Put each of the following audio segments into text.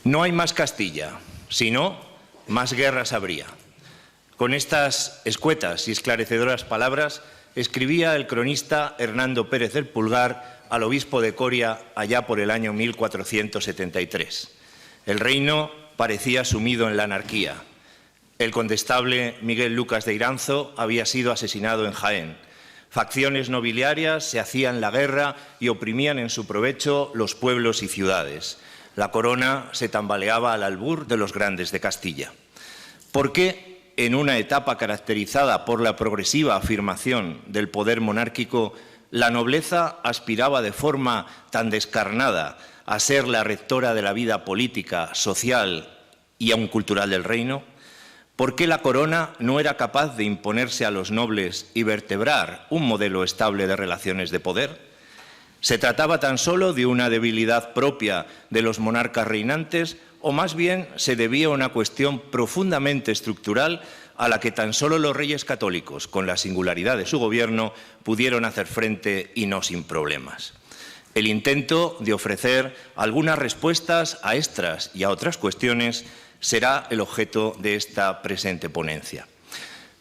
No hay más Castilla, si no, más guerras habría. Con estas escuetas y esclarecedoras palabras escribía el cronista Hernando Pérez del Pulgar al obispo de Coria allá por el año 1473. El reino parecía sumido en la anarquía. El condestable Miguel Lucas de Iranzo había sido asesinado en Jaén. Facciones nobiliarias se hacían la guerra y oprimían en su provecho los pueblos y ciudades. La corona se tambaleaba al albur de los grandes de Castilla. ¿Por qué, en una etapa caracterizada por la progresiva afirmación del poder monárquico, la nobleza aspiraba de forma tan descarnada a ser la rectora de la vida política, social y aun cultural del reino? ¿Por qué la corona no era capaz de imponerse a los nobles y vertebrar un modelo estable de relaciones de poder? ¿Se trataba tan solo de una debilidad propia de los monarcas reinantes o más bien se debía a una cuestión profundamente estructural a la que tan solo los reyes católicos, con la singularidad de su gobierno, pudieron hacer frente y no sin problemas? El intento de ofrecer algunas respuestas a estas y a otras cuestiones será el objeto de esta presente ponencia.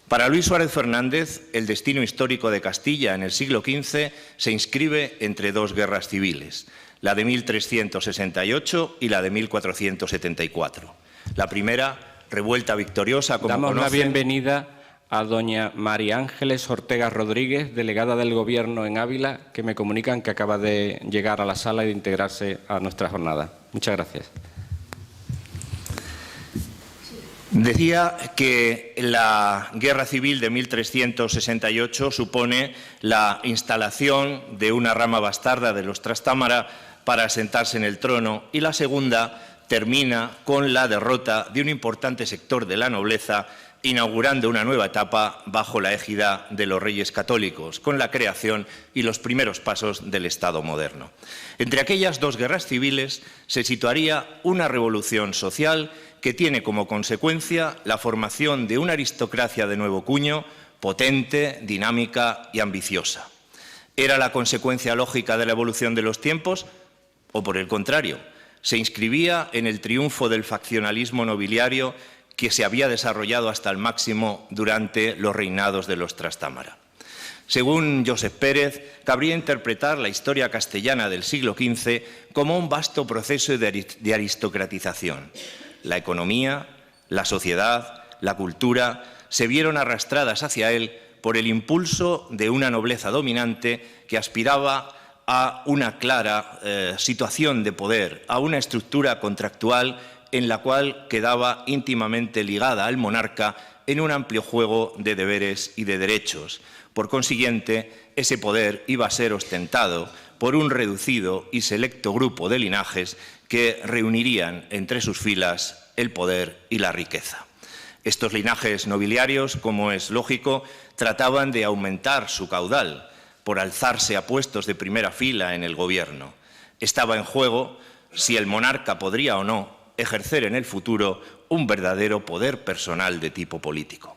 Para Luis Suárez Fernández, el destino histórico de Castilla en el siglo XV se inscribe entre dos guerras civiles, la de 1368 y la de 1474. La primera, revuelta victoriosa, como Damos conocen. la bienvenida a doña María Ángeles Ortega Rodríguez, delegada del Gobierno en Ávila, que me comunican que acaba de llegar a la sala y de integrarse a nuestra jornada. Muchas gracias. Decía que la Guerra Civil de 1368 supone la instalación de una rama bastarda de los Trastámara para asentarse en el trono, y la segunda termina con la derrota de un importante sector de la nobleza, inaugurando una nueva etapa bajo la égida de los reyes católicos, con la creación y los primeros pasos del Estado moderno. Entre aquellas dos guerras civiles se situaría una revolución social que tiene como consecuencia la formación de una aristocracia de nuevo cuño, potente, dinámica y ambiciosa. ¿Era la consecuencia lógica de la evolución de los tiempos? ¿O por el contrario, se inscribía en el triunfo del faccionalismo nobiliario que se había desarrollado hasta el máximo durante los reinados de los Trastámara? Según Josep Pérez, cabría interpretar la historia castellana del siglo XV como un vasto proceso de aristocratización. La economía, la sociedad, la cultura se vieron arrastradas hacia él por el impulso de una nobleza dominante que aspiraba a una clara situación de poder, a una estructura contractual en la cual quedaba íntimamente ligada al monarca en un amplio juego de deberes y de derechos. Por consiguiente, ese poder iba a ser ostentado por un reducido y selecto grupo de linajes que reunirían entre sus filas el poder y la riqueza. Estos linajes nobiliarios, como es lógico, trataban de aumentar su caudal por alzarse a puestos de primera fila en el gobierno. Estaba en juego si el monarca podría o no ejercer en el futuro un verdadero poder personal de tipo político.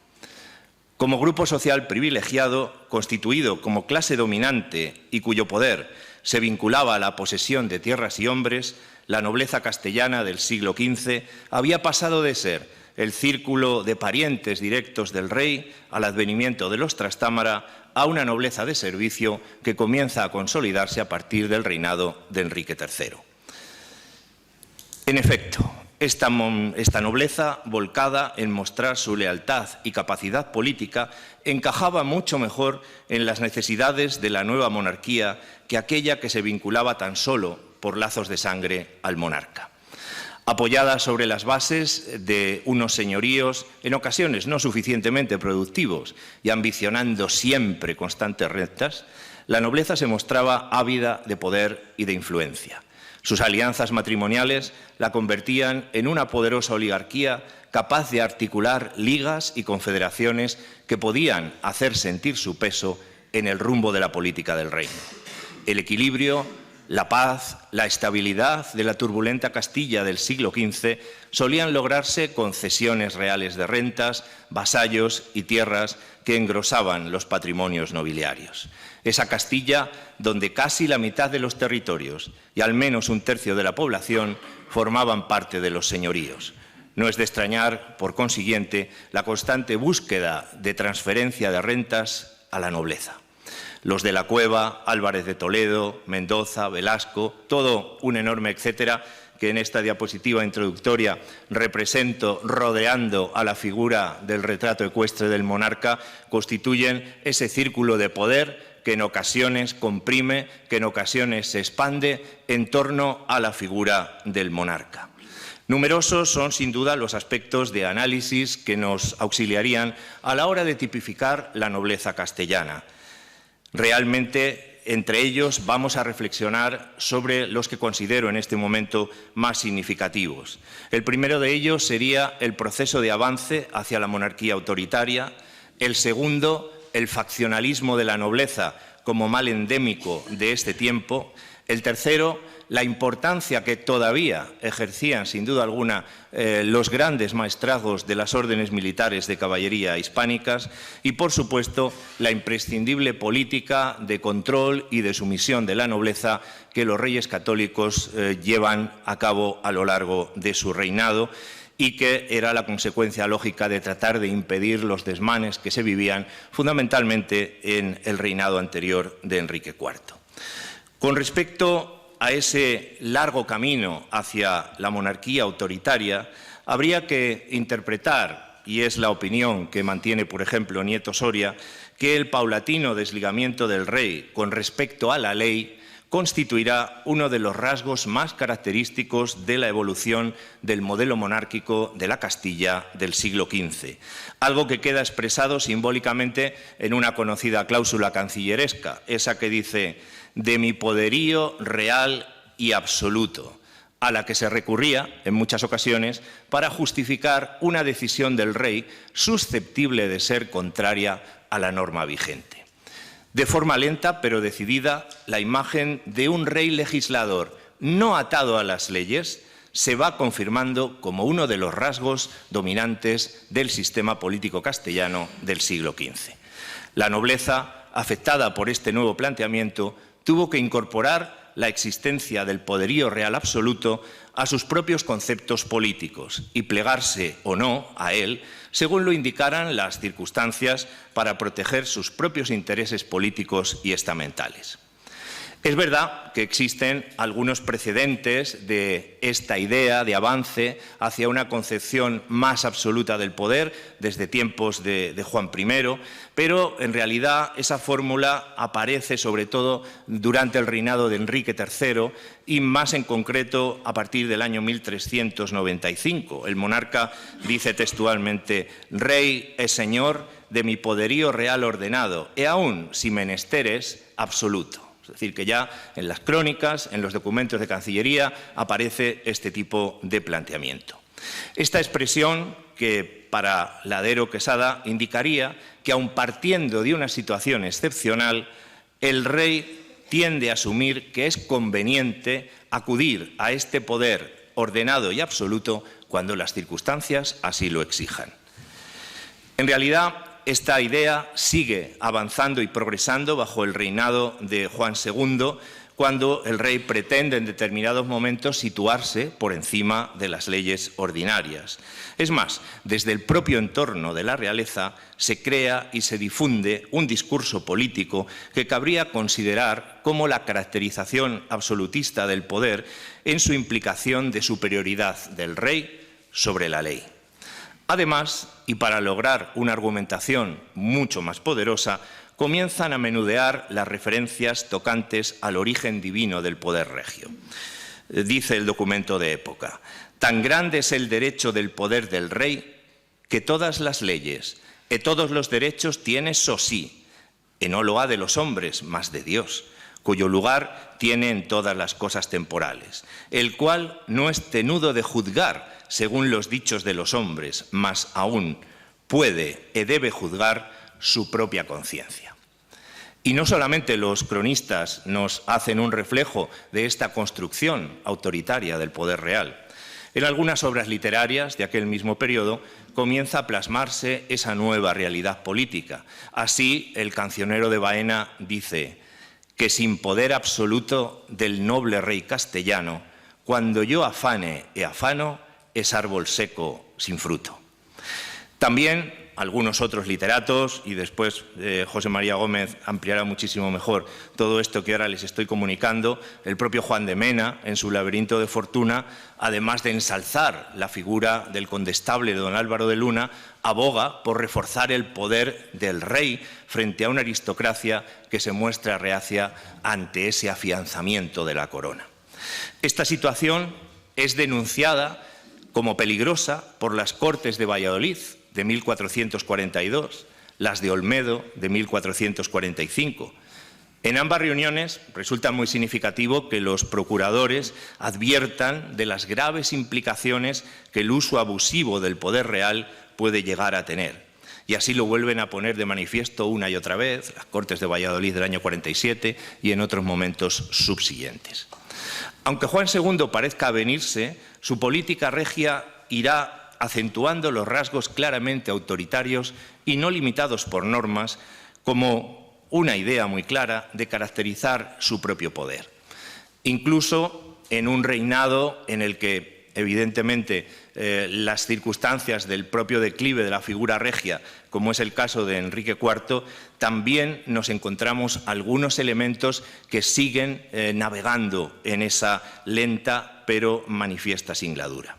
Como grupo social privilegiado, constituido como clase dominante y cuyo poder se vinculaba a la posesión de tierras y hombres, la nobleza castellana del siglo XV había pasado de ser el círculo de parientes directos del rey al advenimiento de los Trastámara a una nobleza de servicio que comienza a consolidarse a partir del reinado de Enrique III. En efecto, esta nobleza, volcada en mostrar su lealtad y capacidad política, encajaba mucho mejor en las necesidades de la nueva monarquía que aquella que se vinculaba tan solo por lazos de sangre al monarca. Apoyada sobre las bases de unos señoríos, en ocasiones no suficientemente productivos y ambicionando siempre constantes rentas, la nobleza se mostraba ávida de poder y de influencia. Sus alianzas matrimoniales la convertían en una poderosa oligarquía capaz de articular ligas y confederaciones que podían hacer sentir su peso en el rumbo de la política del reino. El equilibrio la paz, la estabilidad de la turbulenta Castilla del siglo XV solían lograrse con cesiones reales de rentas, vasallos y tierras que engrosaban los patrimonios nobiliarios. Esa Castilla donde casi la mitad de los territorios y al menos un tercio de la población formaban parte de los señoríos. No es de extrañar, por consiguiente, la constante búsqueda de transferencia de rentas a la nobleza. Los de la Cueva, Álvarez de Toledo, Mendoza, Velasco, todo un enorme etcétera que en esta diapositiva introductoria represento rodeando a la figura del retrato ecuestre del monarca, constituyen ese círculo de poder que en ocasiones comprime, que en ocasiones se expande en torno a la figura del monarca. Numerosos son, sin duda, los aspectos de análisis que nos auxiliarían a la hora de tipificar la nobleza castellana. Realmente, entre ellos, vamos a reflexionar sobre los que considero en este momento más significativos. El primero de ellos sería el proceso de avance hacia la monarquía autoritaria. El segundo, el faccionalismo de la nobleza como mal endémico de este tiempo. El tercero, la importancia que todavía ejercían, sin duda alguna, los grandes maestrazgos de las órdenes militares de caballería hispánicas y, por supuesto, la imprescindible política de control y de sumisión de la nobleza que los reyes católicos llevan a cabo a lo largo de su reinado y que era la consecuencia lógica de tratar de impedir los desmanes que se vivían fundamentalmente en el reinado anterior de Enrique IV. Con respecto a ese largo camino hacia la monarquía autoritaria, habría que interpretar, y es la opinión que mantiene, por ejemplo, Nieto Soria, que el paulatino desligamiento del rey con respecto a la ley constituirá uno de los rasgos más característicos de la evolución del modelo monárquico de la Castilla del siglo XV, algo que queda expresado simbólicamente en una conocida cláusula cancilleresca, esa que dice «de mi poderío real y absoluto», a la que se recurría en muchas ocasiones para justificar una decisión del rey susceptible de ser contraria a la norma vigente. De forma lenta pero decidida, la imagen de un rey legislador no atado a las leyes se va confirmando como uno de los rasgos dominantes del sistema político castellano del siglo XV. La nobleza, afectada por este nuevo planteamiento, tuvo que incorporar la existencia del poderío real absoluto a sus propios conceptos políticos y plegarse o no a él según lo indicaran las circunstancias para proteger sus propios intereses políticos y estamentales. Es verdad que existen algunos precedentes de esta idea de avance hacia una concepción más absoluta del poder desde tiempos de Juan I, pero en realidad esa fórmula aparece sobre todo durante el reinado de Enrique III y más en concreto a partir del año 1395. El monarca dice textualmente: «Rey es señor de mi poderío real ordenado, e aún si menesteres absoluto». Es decir, que ya en las crónicas, en los documentos de Cancillería, aparece este tipo de planteamiento. Esta expresión, que para Ladero Quesada indicaría que, aun partiendo de una situación excepcional, el rey tiende a asumir que es conveniente acudir a este poder ordenado y absoluto cuando las circunstancias así lo exijan. En realidad, esta idea sigue avanzando y progresando bajo el reinado de Juan II, cuando el rey pretende en determinados momentos situarse por encima de las leyes ordinarias. Es más, desde el propio entorno de la realeza se crea y se difunde un discurso político que cabría considerar como la caracterización absolutista del poder en su implicación de superioridad del rey sobre la ley. Además, y para lograr una argumentación mucho más poderosa, comienzan a menudear las referencias tocantes al origen divino del poder regio. Dice el documento de época: «Tan grande es el derecho del poder del rey, que todas las leyes e todos los derechos tiene sosí, e no lo ha de los hombres, mas de Dios, cuyo lugar tiene en todas las cosas temporales, el cual no es tenudo de juzgar según los dichos de los hombres, mas aún puede e debe juzgar su propia conciencia». Y no solamente los cronistas nos hacen un reflejo de esta construcción autoritaria del poder real. En algunas obras literarias de aquel mismo periodo comienza a plasmarse esa nueva realidad política. Así, el cancionero de Baena dice que sin poder absoluto del noble rey castellano, cuando yo afane e afano, es árbol seco sin fruto. También algunos otros literatos, y después José María Gómez ampliará muchísimo mejor todo esto que ahora les estoy comunicando, el propio Juan de Mena, en su Laberinto de Fortuna, además de ensalzar la figura del condestable don Álvaro de Luna, aboga por reforzar el poder del rey frente a una aristocracia que se muestra reacia ante ese afianzamiento de la corona. Esta situación es denunciada como peligrosa por las Cortes de Valladolid de 1442, las de Olmedo de 1445. En ambas reuniones resulta muy significativo que los procuradores adviertan de las graves implicaciones que el uso abusivo del poder real puede llegar a tener. Y así lo vuelven a poner de manifiesto una y otra vez, las Cortes de Valladolid del año 47 y en otros momentos subsiguientes. Aunque Juan II parezca avenirse, su política regia irá acentuando los rasgos claramente autoritarios y no limitados por normas, como una idea muy clara de caracterizar su propio poder. Incluso en un reinado en el que, evidentemente, las circunstancias del propio declive de la figura regia, como es el caso de Enrique IV, también nos encontramos algunos elementos que siguen navegando en esa lenta pero manifiesta singladura.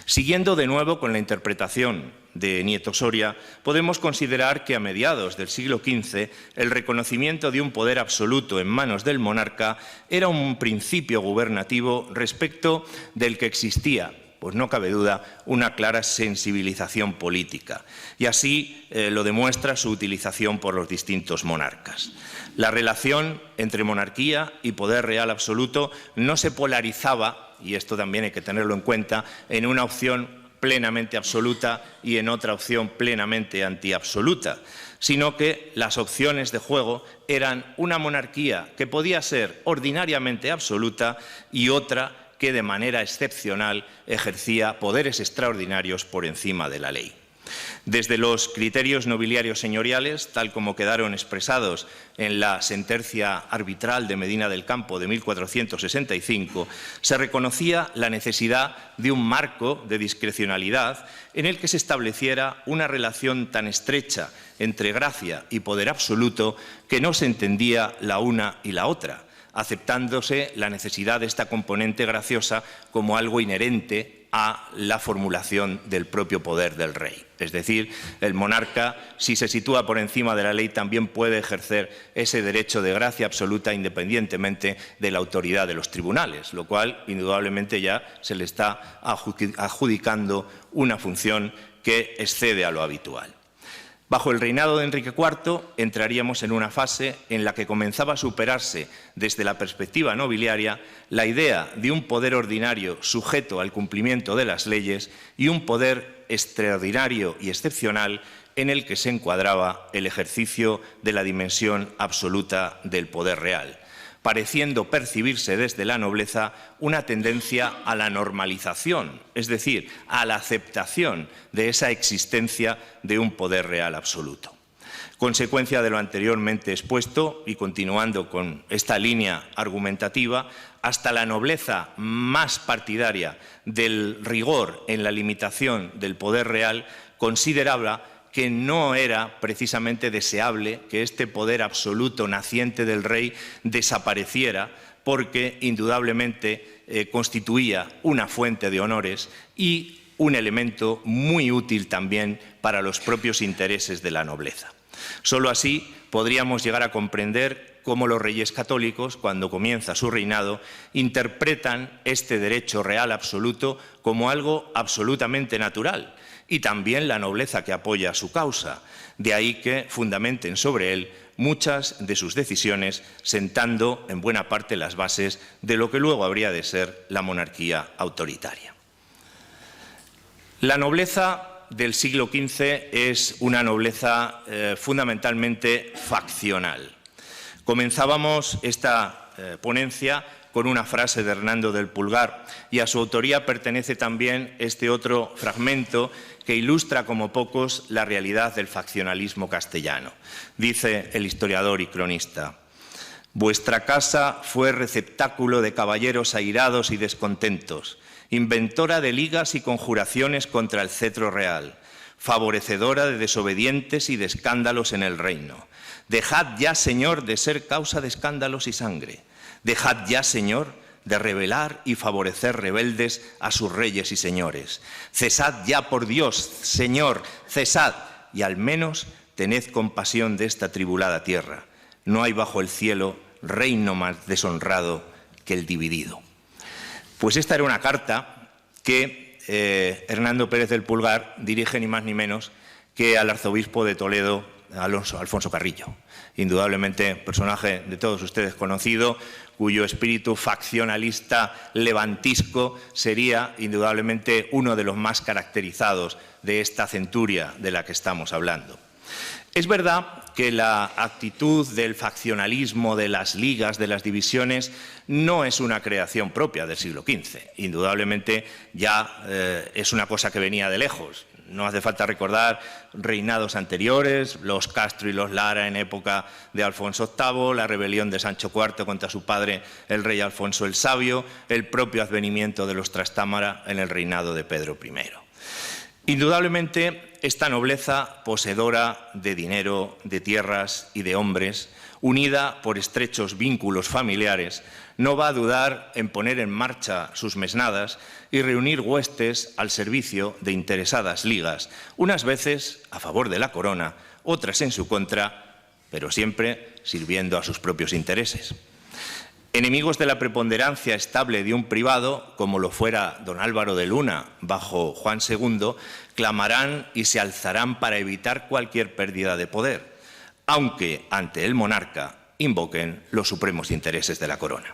Siguiendo de nuevo con la interpretación de Nieto Soria, podemos considerar que a mediados del siglo XV el reconocimiento de un poder absoluto en manos del monarca era un principio gubernativo respecto del que existía, pues no cabe duda, una clara sensibilización política. Y así lo demuestra su utilización por los distintos monarcas. La relación entre monarquía y poder real absoluto no se polarizaba, y esto también hay que tenerlo en cuenta, en una opción plenamente absoluta y en otra opción plenamente antiabsoluta, sino que las opciones de juego eran una monarquía que podía ser ordinariamente absoluta y otra que de manera excepcional ejercía poderes extraordinarios por encima de la ley. Desde los criterios nobiliarios señoriales, tal como quedaron expresados en la sentencia arbitral de Medina del Campo de 1465, se reconocía la necesidad de un marco de discrecionalidad en el que se estableciera una relación tan estrecha entre gracia y poder absoluto que no se entendía la una y la otra, aceptándose la necesidad de esta componente graciosa como algo inherente a la formulación del propio poder del rey. Es decir, el monarca, si se sitúa por encima de la ley, también puede ejercer ese derecho de gracia absoluta independientemente de la autoridad de los tribunales, lo cual indudablemente ya se le está adjudicando una función que excede a lo habitual. Bajo el reinado de Enrique IV entraríamos en una fase en la que comenzaba a superarse desde la perspectiva nobiliaria la idea de un poder ordinario sujeto al cumplimiento de las leyes y un poder extraordinario y excepcional en el que se encuadraba el ejercicio de la dimensión absoluta del poder real, pareciendo percibirse desde la nobleza una tendencia a la normalización, es decir, a la aceptación de esa existencia de un poder real absoluto. Consecuencia de lo anteriormente expuesto, y continuando con esta línea argumentativa, hasta la nobleza más partidaria del rigor en la limitación del poder real consideraba que no era precisamente deseable que este poder absoluto naciente del rey desapareciera, porque indudablemente constituía una fuente de honores y un elemento muy útil también para los propios intereses de la nobleza. Solo así podríamos llegar a comprender cómo los reyes católicos, cuando comienza su reinado, interpretan este derecho real absoluto como algo absolutamente natural, y también la nobleza que apoya su causa. De ahí que fundamenten sobre él muchas de sus decisiones, sentando en buena parte las bases de lo que luego habría de ser la monarquía autoritaria. La nobleza del siglo XV es una nobleza fundamentalmente faccional. Comenzábamos esta ponencia con una frase de Hernando del Pulgar, y a su autoría pertenece también este otro fragmento que ilustra como pocos la realidad del faccionalismo castellano. Dice el historiador y cronista: «Vuestra casa fue receptáculo de caballeros airados y descontentos, inventora de ligas y conjuraciones contra el cetro real, favorecedora de desobedientes y de escándalos en el reino. Dejad ya, Señor, de ser causa de escándalos y sangre. Dejad ya, Señor, de rebelar y favorecer rebeldes a sus reyes y señores. Cesad ya, por Dios, Señor, cesad, y al menos tened compasión de esta tribulada tierra. No hay bajo el cielo reino más deshonrado que el dividido». Pues esta era una carta que Hernando Pérez del Pulgar dirige ni más ni menos que al arzobispo de Toledo, Alfonso Carrillo. Indudablemente personaje de todos ustedes conocido, cuyo espíritu faccionalista levantisco sería indudablemente uno de los más caracterizados de esta centuria de la que estamos hablando. Es verdad que la actitud del faccionalismo, de las ligas, de las divisiones, no es una creación propia del siglo XV. Indudablemente ya es una cosa que venía de lejos. No hace falta recordar reinados anteriores, los Castro y los Lara en época de Alfonso VIII, la rebelión de Sancho IV contra su padre, el rey Alfonso el Sabio, el propio advenimiento de los Trastámara en el reinado de Pedro I. Indudablemente, esta nobleza poseedora de dinero, de tierras y de hombres, unida por estrechos vínculos familiares, no va a dudar en poner en marcha sus mesnadas y reunir huestes al servicio de interesadas ligas, unas veces a favor de la corona, otras en su contra, pero siempre sirviendo a sus propios intereses. Enemigos de la preponderancia estable de un privado, como lo fuera don Álvaro de Luna bajo Juan II, clamarán y se alzarán para evitar cualquier pérdida de poder, aunque ante el monarca invoquen los supremos intereses de la corona.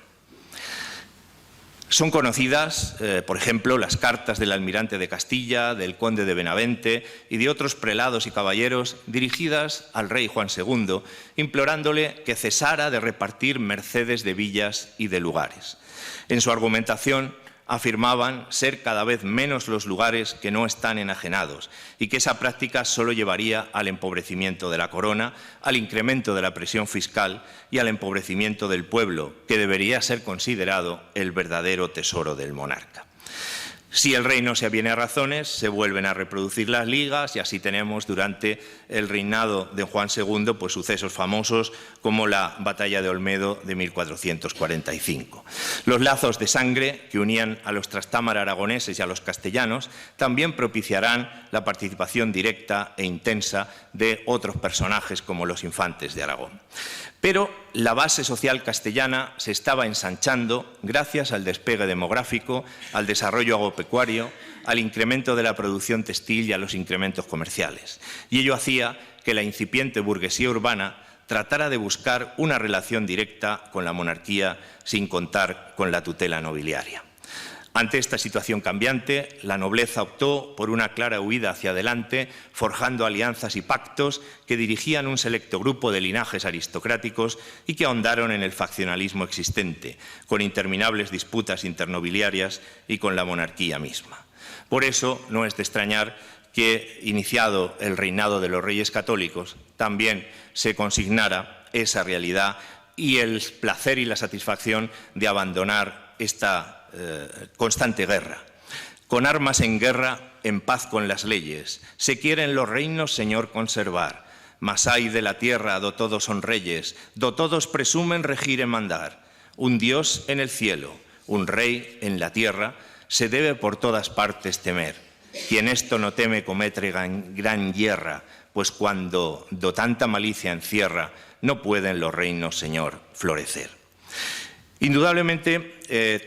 Son conocidas, por ejemplo, las cartas del almirante de Castilla, del conde de Benavente y de otros prelados y caballeros dirigidas al rey Juan II, implorándole que cesara de repartir mercedes de villas y de lugares. En su argumentación afirmaban ser cada vez menos los lugares que no están enajenados y que esa práctica solo llevaría al empobrecimiento de la corona, al incremento de la presión fiscal y al empobrecimiento del pueblo, que debería ser considerado el verdadero tesoro del monarca. Si el rey no se aviene a razones, se vuelven a reproducir las ligas y así tenemos durante el reinado de Juan II pues, sucesos famosos como la batalla de Olmedo de 1445. Los lazos de sangre que unían a los Trastámara aragoneses y a los castellanos también propiciarán la participación directa e intensa de otros personajes como los infantes de Aragón. Pero la base social castellana se estaba ensanchando gracias al despegue demográfico, al desarrollo agropecuario, al incremento de la producción textil y a los incrementos comerciales. Y ello hacía que la incipiente burguesía urbana tratara de buscar una relación directa con la monarquía sin contar con la tutela nobiliaria. Ante esta situación cambiante, la nobleza optó por una clara huida hacia adelante, forjando alianzas y pactos que dirigían un selecto grupo de linajes aristocráticos y que ahondaron en el faccionalismo existente, con interminables disputas internobiliarias y con la monarquía misma. Por eso, no es de extrañar que, iniciado el reinado de los Reyes Católicos, también se consignara esa realidad y el placer y la satisfacción de abandonar esta constante guerra. Con armas en guerra, en paz con las leyes, se quieren los reinos, Señor, conservar. Mas ay de la tierra, do todos son reyes, do todos presumen regir y mandar. Un Dios en el cielo, un rey en la tierra, se debe por todas partes temer. Quien esto no teme comete gran guerra, pues cuando do tanta malicia encierra, no pueden los reinos, Señor, florecer. Indudablemente,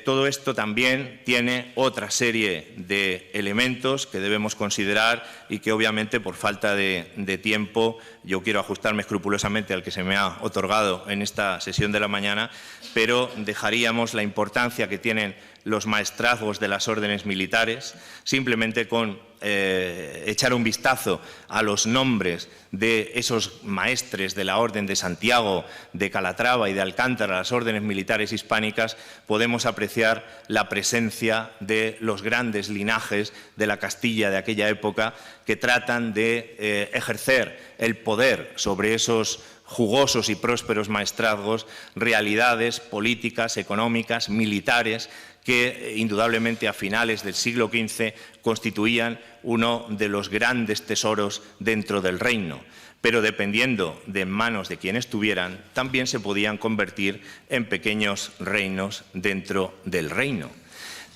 todo esto también tiene otra serie de elementos que debemos considerar y que obviamente por falta de tiempo yo quiero ajustarme escrupulosamente al que se me ha otorgado en esta sesión de la mañana, pero dejaríamos la importancia que tienen los maestrazgos de las órdenes militares. Simplemente con echar un vistazo a los nombres de esos maestres de la Orden de Santiago, de Calatrava y de Alcántara, las órdenes militares hispánicas, podemos apreciar la presencia de los grandes linajes de la Castilla de aquella época que tratan de ejercer el poder sobre esos jugosos y prósperos maestrazgos, realidades políticas, económicas, militares, que indudablemente a finales del siglo XV constituían uno de los grandes tesoros dentro del reino. Pero dependiendo de manos de quien estuvieran, también se podían convertir en pequeños reinos dentro del reino.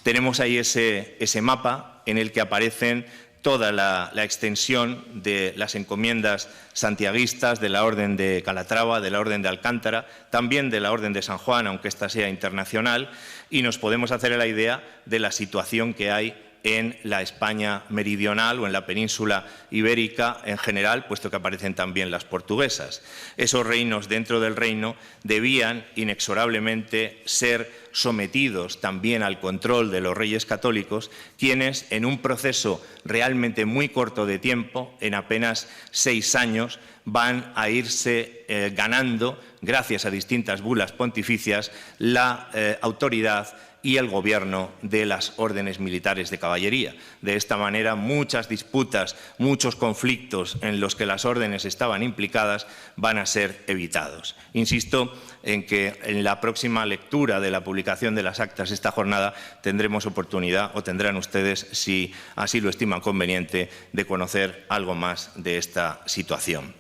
Tenemos ahí ese mapa en el que aparecen toda la extensión de las encomiendas santiaguistas de la Orden de Calatrava, de la Orden de Alcántara, también de la Orden de San Juan, aunque esta sea internacional, y nos podemos hacer la idea de la situación que hay en la España meridional o en la península ibérica en general, puesto que aparecen también las portuguesas. Esos reinos dentro del reino debían inexorablemente ser sometidos también al control de los reyes católicos, quienes en un proceso realmente muy corto de tiempo, en apenas 6 años, van a irse ganando, gracias a distintas bulas pontificias, la autoridad y el gobierno de las órdenes militares de caballería. De esta manera, muchas disputas, muchos conflictos en los que las órdenes estaban implicadas van a ser evitados. Insisto en que en la próxima lectura de la publicación de las actas de esta jornada tendremos oportunidad, o tendrán ustedes, si así lo estiman conveniente, de conocer algo más de esta situación.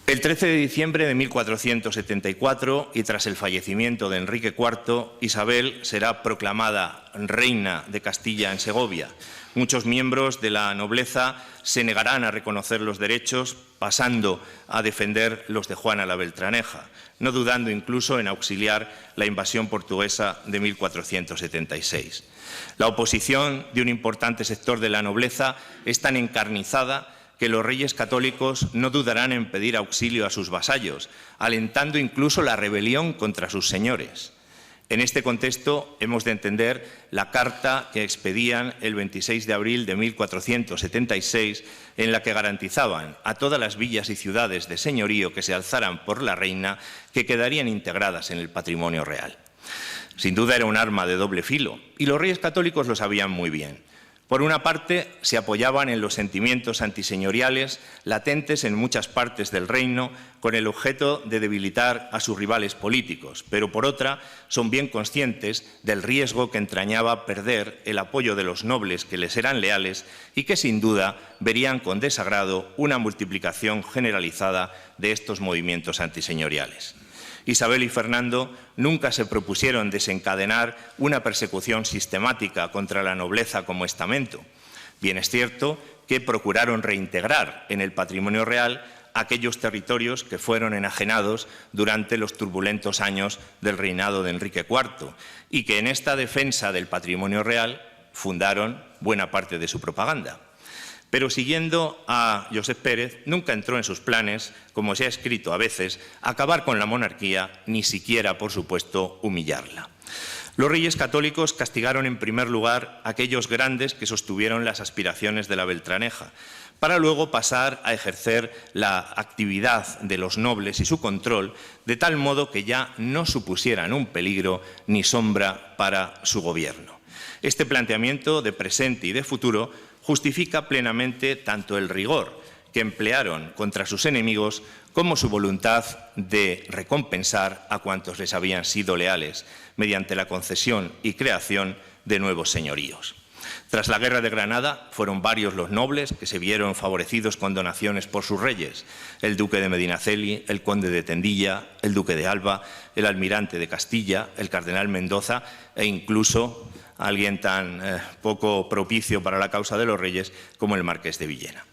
El 13 de diciembre de 1474, y tras el fallecimiento de Enrique IV, Isabel será proclamada reina de Castilla en Segovia. Muchos miembros de la nobleza se negarán a reconocer los derechos, pasando a defender los de Juana la Beltraneja, no dudando incluso en auxiliar la invasión portuguesa de 1476. La oposición de un importante sector de la nobleza es tan encarnizada que los reyes católicos no dudarán en pedir auxilio a sus vasallos, alentando incluso la rebelión contra sus señores. En este contexto hemos de entender la carta que expedían el 26 de abril de 1476, en la que garantizaban a todas las villas y ciudades de señorío que se alzaran por la reina que quedarían integradas en el patrimonio real. Sin duda era un arma de doble filo, y los reyes católicos lo sabían muy bien. Por una parte, se apoyaban en los sentimientos antiseñoriales latentes en muchas partes del reino, con el objeto de debilitar a sus rivales políticos, pero por otra, son bien conscientes del riesgo que entrañaba perder el apoyo de los nobles que les eran leales y que sin duda verían con desagrado una multiplicación generalizada de estos movimientos antiseñoriales. Isabel y Fernando nunca se propusieron desencadenar una persecución sistemática contra la nobleza como estamento. Bien es cierto que procuraron reintegrar en el patrimonio real aquellos territorios que fueron enajenados durante los turbulentos años del reinado de Enrique IV y que en esta defensa del patrimonio real fundaron buena parte de su propaganda. Pero siguiendo a Josep Pérez, nunca entró en sus planes, como se ha escrito a veces, acabar con la monarquía, ni siquiera, por supuesto, humillarla. Los reyes católicos castigaron en primer lugar a aquellos grandes que sostuvieron las aspiraciones de la Beltraneja, para luego pasar a ejercer la actividad de los nobles y su control, de tal modo que ya no supusieran un peligro ni sombra para su gobierno. Este planteamiento de presente y de futuro justifica plenamente tanto el rigor que emplearon contra sus enemigos como su voluntad de recompensar a cuantos les habían sido leales mediante la concesión y creación de nuevos señoríos. Tras la Guerra de Granada, fueron varios los nobles que se vieron favorecidos con donaciones por sus reyes: el duque de Medinaceli, el conde de Tendilla, el duque de Alba, el almirante de Castilla, el cardenal Mendoza e incluso alguien tan poco propicio para la causa de los reyes como el marqués de Villena.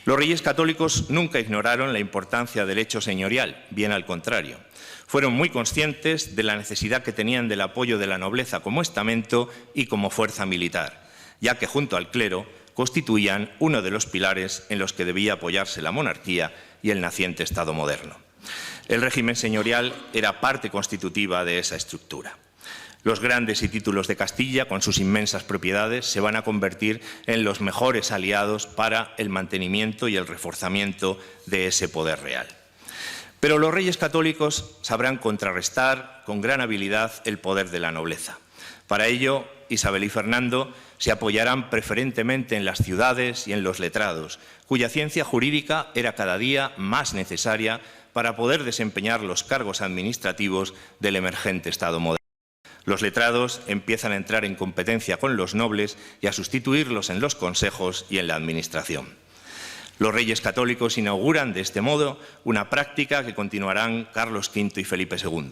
Los reyes católicos nunca ignoraron la importancia del hecho señorial, bien al contrario. Fueron muy conscientes de la necesidad que tenían del apoyo de la nobleza como estamento y como fuerza militar, ya que junto al clero constituían uno de los pilares en los que debía apoyarse la monarquía y el naciente Estado moderno. El régimen señorial era parte constitutiva de esa estructura. Los grandes y títulos de Castilla, con sus inmensas propiedades, se van a convertir en los mejores aliados para el mantenimiento y el reforzamiento de ese poder real. Pero los reyes católicos sabrán contrarrestar con gran habilidad el poder de la nobleza. Para ello, Isabel y Fernando se apoyarán preferentemente en las ciudades y en los letrados, cuya ciencia jurídica era cada día más necesaria para poder desempeñar los cargos administrativos del emergente Estado moderno. Los letrados empiezan a entrar en competencia con los nobles y a sustituirlos en los consejos y en la administración. Los reyes católicos inauguran de este modo una práctica que continuarán Carlos V y Felipe II.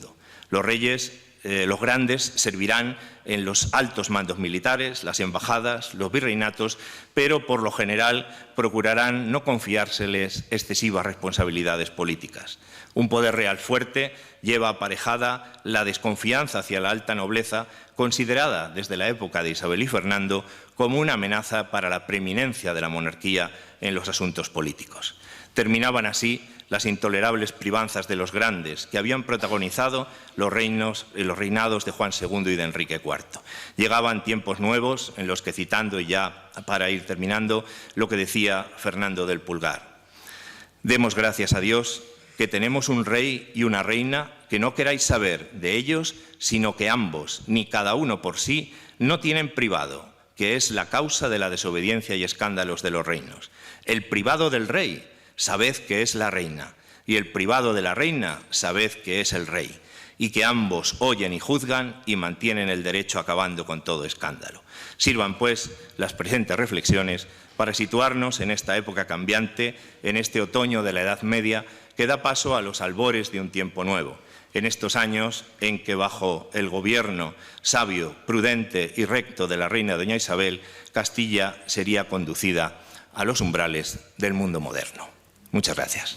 Los grandes servirán en los altos mandos militares, las embajadas, los virreinatos, pero por lo general procurarán no confiárseles excesivas responsabilidades políticas. Un poder real fuerte lleva aparejada la desconfianza hacia la alta nobleza, considerada desde la época de Isabel y Fernando como una amenaza para la preeminencia de la monarquía en los asuntos políticos. Terminaban así las intolerables privanzas de los grandes que habían protagonizado los reinados de Juan II y de Enrique IV. Llegaban tiempos nuevos en los que, citando y ya para ir terminando, lo que decía Fernando del Pulgar: demos gracias a Dios que tenemos un rey y una reina que no queráis saber de ellos, sino que ambos, ni cada uno por sí, no tienen privado, que es la causa de la desobediencia y escándalos de los reinos. El privado del rey, sabed que es la reina, y el privado de la reina, sabed que es el rey, y que ambos oyen y juzgan y mantienen el derecho acabando con todo escándalo. Sirvan, pues, las presentes reflexiones para situarnos en esta época cambiante, en este otoño de la Edad Media, que da paso a los albores de un tiempo nuevo, en estos años en que, bajo el gobierno sabio, prudente y recto de la reina doña Isabel, Castilla sería conducida a los umbrales del mundo moderno. Muchas gracias.